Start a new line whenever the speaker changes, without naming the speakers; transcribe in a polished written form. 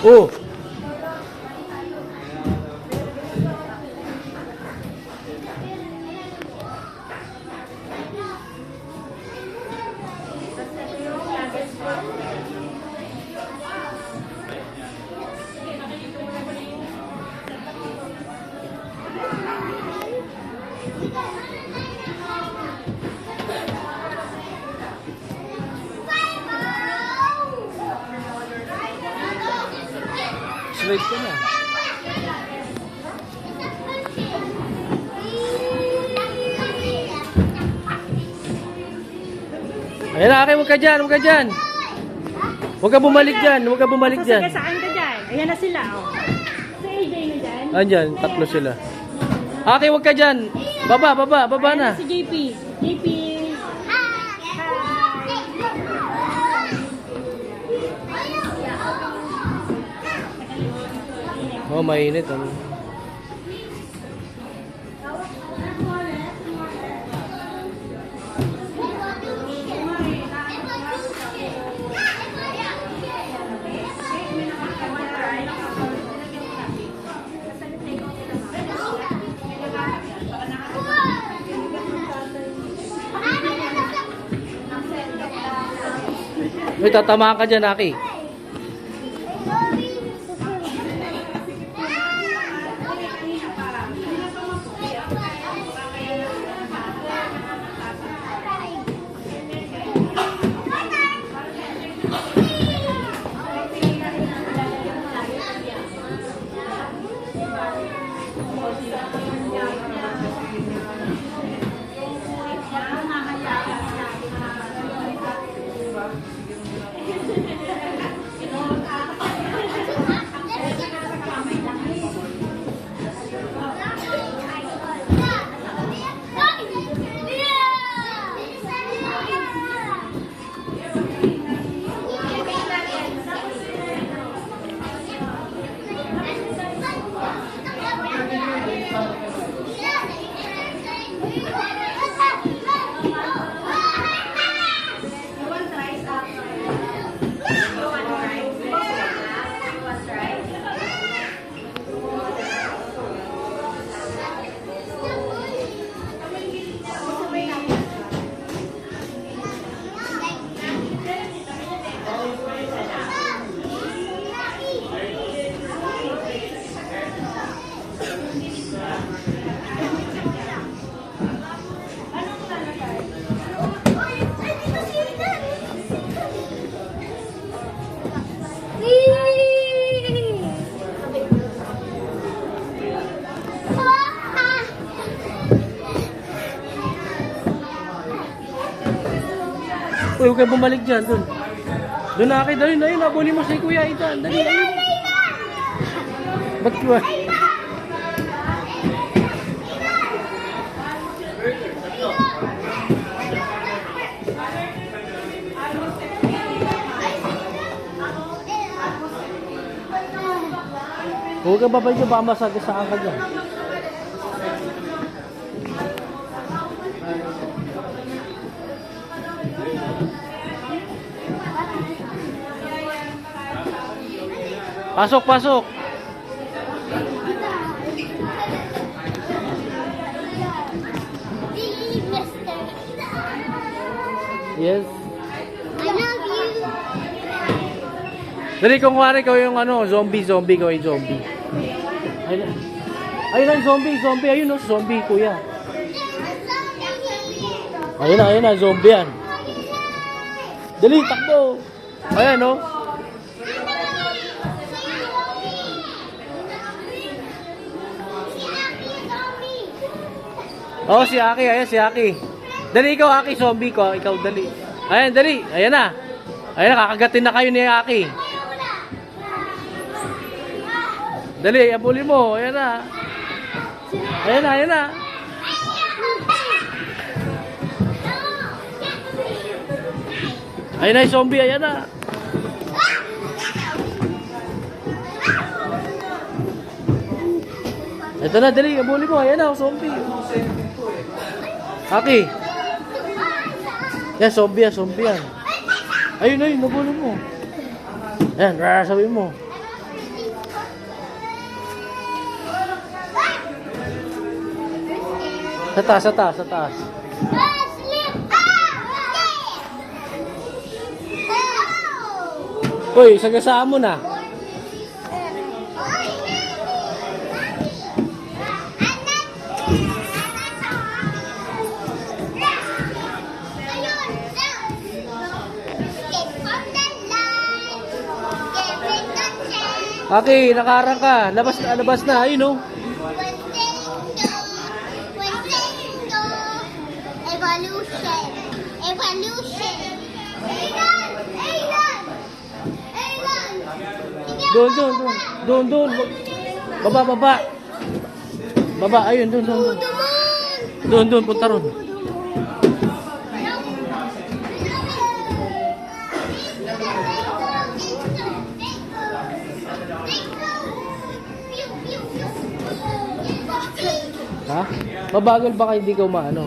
Oh. Slide ka na. Ayan na, Aki, huwag ka dyan, huwag ka dyan. Huwag ka bumalik dyan, huwag ka bumalik dyan.
Saan ka dyan? Ayan na sila, oh. Si AJ na dyan.
Andyan, tatlo sila. Aki, huwag ka dyan. Baba, baba, baba
Ayan
na.
si JP. JP.
Oh, mainit. Ano? May tatamaan ka dyan, Aki. Uy, huwag kayo bumalik dyan, dun. Dun na, Aki, dali na yun. Abuli mo si Kuya Ethan. Dali, ayun. Ba't ba? Huwag ka babay dyan, baka masagasaan ka dyan. Pasok, pasok. Yes.
I love you.
Dali, kung wari ko yung ano, zombie, ko yung zombie. Ayun na, zombie. Ayun o, zombie, kuya. Ayun na, zombie yan. Dali, takbo. Ayan o. Oh, si Aki, ayan si Aki. Dali ikaw, Aki, zombie ko. Ikaw, dali. Ayan, dali. Ayan na. Ayan na, kakagatin na kayo ni Aki. Dali, abuli mo. Ayan na. Ayan na. Ayan na yung zombie, ayan na. Ito na, dali, abuli mo. Ayan na, zombie. Aki. Yan, zombie yan. Ayun, abuli mo. Ayan, sabi mo. Sa taas, sa taas, sa taas. Uy, sagasaan mo na. Aki, nakarang ka. Labas na. Ayun oh.
Evolution. Evolution. Aiden! Aiden! Aiden!
Doon. Baba. Baba, ayun, doon. Doon, punta ron. Ha? Mabagal ba kayo hindi ka umaano?